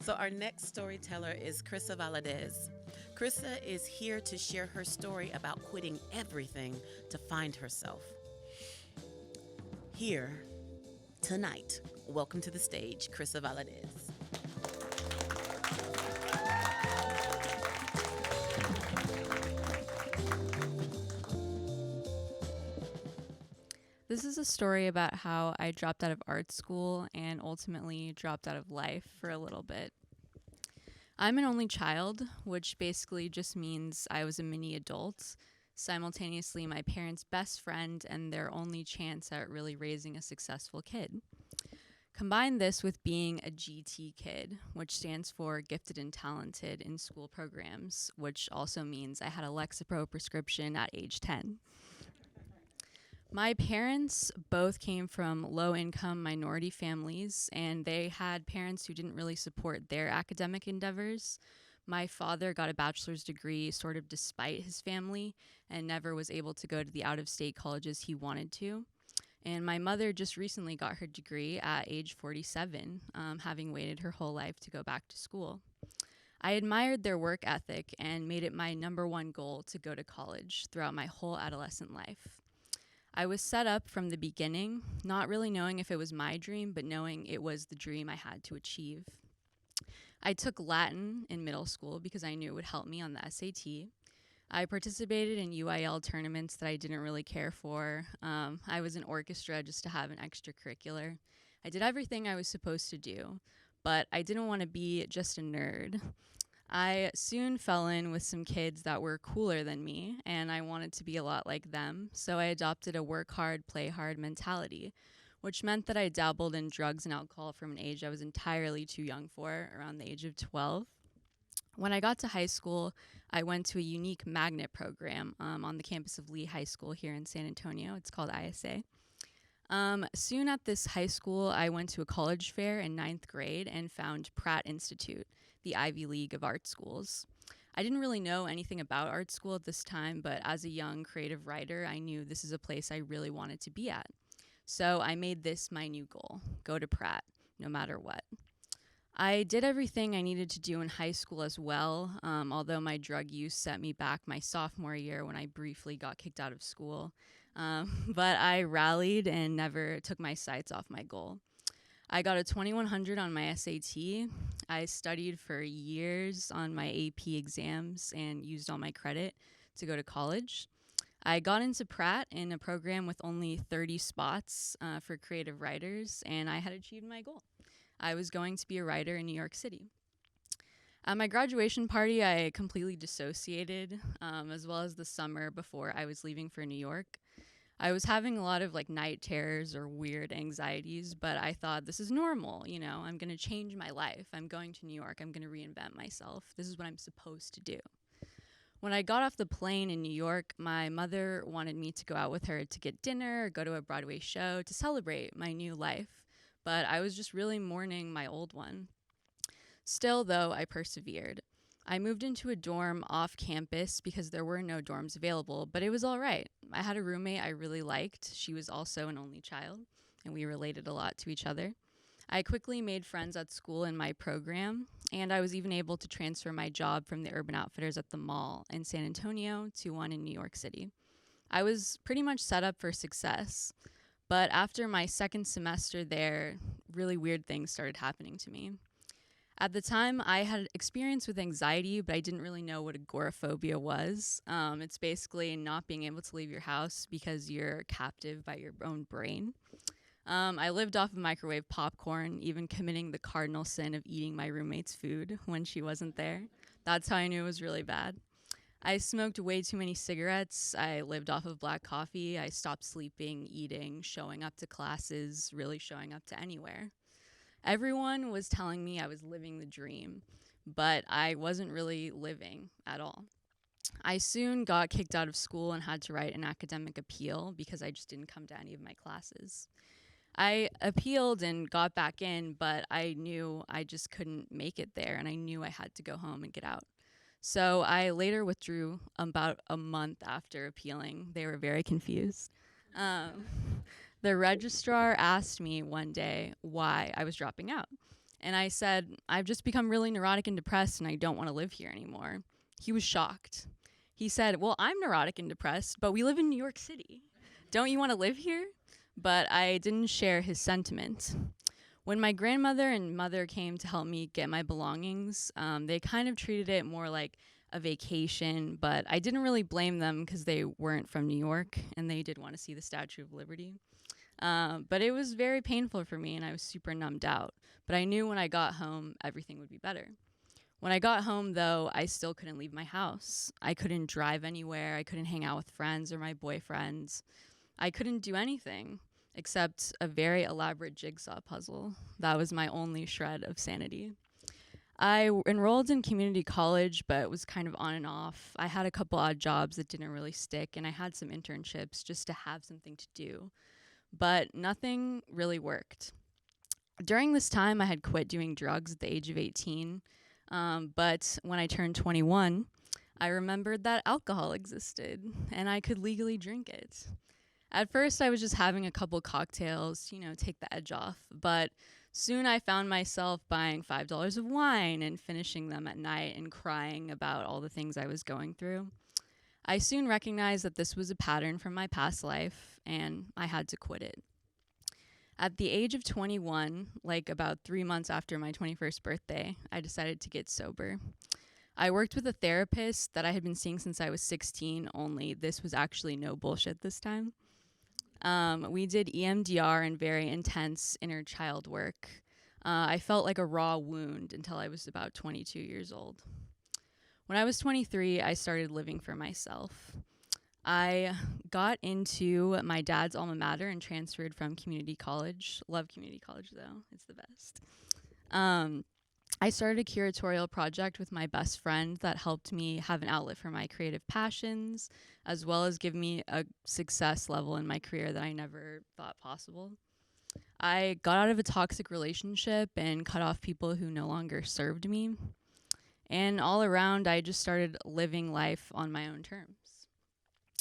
So, our next storyteller is Crisa Valadez. Crisa is here to share her story about quitting everything to find herself. Here tonight, welcome to the stage, Crisa Valadez. This is a story about how I dropped out of art school and ultimately dropped out of life for a little bit. I'm an only child, which basically just means I was a mini adult, simultaneously my parents' best friend and their only chance at really raising a successful kid. Combine this with being a GT kid, which stands for gifted and talented in school programs, which also means I had a Lexapro prescription at age 10. My parents both came from low income minority families, and they had parents who didn't really support their academic endeavors. My father got a bachelor's degree sort of despite his family and never was able to go to the out of state colleges he wanted to. And my mother just recently got her degree at age 47, having waited her whole life to go back to school. I admired their work ethic and made it my number one goal to go to college throughout my whole adolescent life. I was set up from the beginning, not really knowing if it was my dream, but knowing it was the dream I had to achieve. I took Latin in middle school because I knew it would help me on the SAT. I participated in UIL tournaments that I didn't really care for. I was in orchestra just to have an extracurricular. I did everything I was supposed to do, but I didn't want to be just a nerd. I soon fell in with some kids that were cooler than me, and I wanted to be a lot like them, so I adopted a work hard, play hard mentality, which meant that I dabbled in drugs and alcohol from an age I was entirely too young for, around the age of 12. When I got to high school, I went to a unique magnet program on the campus of Lee High School here in San Antonio. It's called ISA. Soon at this high school, I went to a college fair in ninth grade and found Pratt Institute, the Ivy League of art schools. I didn't really know anything about art school at this time, but as a young creative writer, I knew this is a place I really wanted to be at. So I made this my new goal: go to Pratt, no matter what. I did everything I needed to do in high school as well, although my drug use set me back my sophomore year when I briefly got kicked out of school. But I rallied and never took my sights off my goal. I got a 2100 on my SAT. I studied for years on my AP exams and used all my credit to go to college. I got into Pratt in a program with only 30 spots for creative writers, and I had achieved my goal. I was going to be a writer in New York City. At my graduation party, I completely dissociated, as well as the summer before I was leaving for New York. I was having a lot of night terrors or weird anxieties, but I thought this is normal. I'm going to change my life. I'm going to New York. I'm going to reinvent myself. This is what I'm supposed to do. When I got off the plane in New York, my mother wanted me to go out with her to get dinner or go to a Broadway show to celebrate my new life, but I was just really mourning my old one. Still, though, I persevered. I moved into a dorm off campus because there were no dorms available, but it was all right. I had a roommate I really liked. She was also an only child, and we related a lot to each other. I quickly made friends at school in my program, and I was even able to transfer my job from the Urban Outfitters at the mall in San Antonio to one in New York City. I was pretty much set up for success, but after my second semester there, really weird things started happening to me. At the time, I had experience with anxiety, but I didn't really know what agoraphobia was. It's basically not being able to leave your house because you're captive by your own brain. I lived off of microwave popcorn, even committing the cardinal sin of eating my roommate's food when she wasn't there. That's how I knew it was really bad. I smoked way too many cigarettes. I lived off of black coffee. I stopped sleeping, eating, showing up to classes, really showing up to anywhere. Everyone was telling me I was living the dream, but I wasn't really living at all. I soon got kicked out of school and had to write an academic appeal because I just didn't come to any of my classes. I appealed and got back in, but I knew I just couldn't make it there, and I knew I had to go home and get out. So I later withdrew about a month after appealing. They were very confused. Um, the registrar asked me one day why I was dropping out. And I said, I've just become really neurotic and depressed and I don't want to live here anymore. He was shocked. He said, well, I'm neurotic and depressed, but we live in New York City. Don't you want to live here? But I didn't share his sentiment. When my grandmother and mother came to help me get my belongings, they kind of treated it more like a vacation, but I didn't really blame them because they weren't from New York and they did want to see the Statue of Liberty. But it was very painful for me and I was super numbed out. But I knew when I got home, everything would be better. When I got home, though, I still couldn't leave my house. I couldn't drive anywhere. I couldn't hang out with friends or my boyfriends. I couldn't do anything except a very elaborate jigsaw puzzle. That was my only shred of sanity. I enrolled in community college, but it was kind of on and off. I had a couple odd jobs that didn't really stick, and I had some internships just to have something to do. But nothing really worked. During this time, I had quit doing drugs at the age of 18. But when I turned 21, I remembered that alcohol existed and I could legally drink it. At first, I was just having a couple cocktails, take the edge off. But soon I found myself buying $5 of wine and finishing them at night and crying about all the things I was going through. I soon recognized that this was a pattern from my past life and I had to quit it. At the age of 21, like about 3 months after my 21st birthday, I decided to get sober. I worked with a therapist that I had been seeing since I was 16, only this was actually no bullshit this time. We did EMDR and very intense inner child work. I felt like a raw wound until I was about 22 years old. When I was 23, I started living for myself. I got into my dad's alma mater and transferred from community college. Love community college, though. It's the best. I started a curatorial project with my best friend that helped me have an outlet for my creative passions, as well as give me a success level in my career that I never thought possible. I got out of a toxic relationship and cut off people who no longer served me. And all around, I just started living life on my own terms.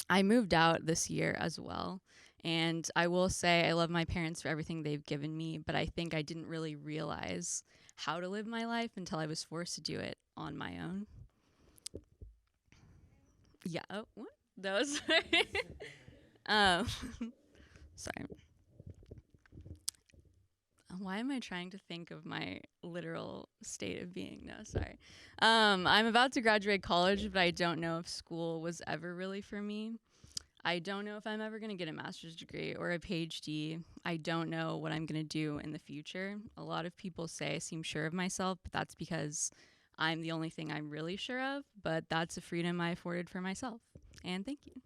I moved out this year as well, and I will say I love my parents for everything they've given me, but I think I didn't really realize how to live my life until I was forced to do it on my own. Yeah, oh, what? That was sorry. Why am I trying to think of my literal state of being? No, sorry. I'm about to graduate college, but I don't know if school was ever really for me. I don't know if I'm ever going to get a master's degree or a PhD. I don't know what I'm going to do in the future. A lot of people say I seem sure of myself, but that's because I'm the only thing I'm really sure of. But that's a freedom I afforded for myself. And thank you.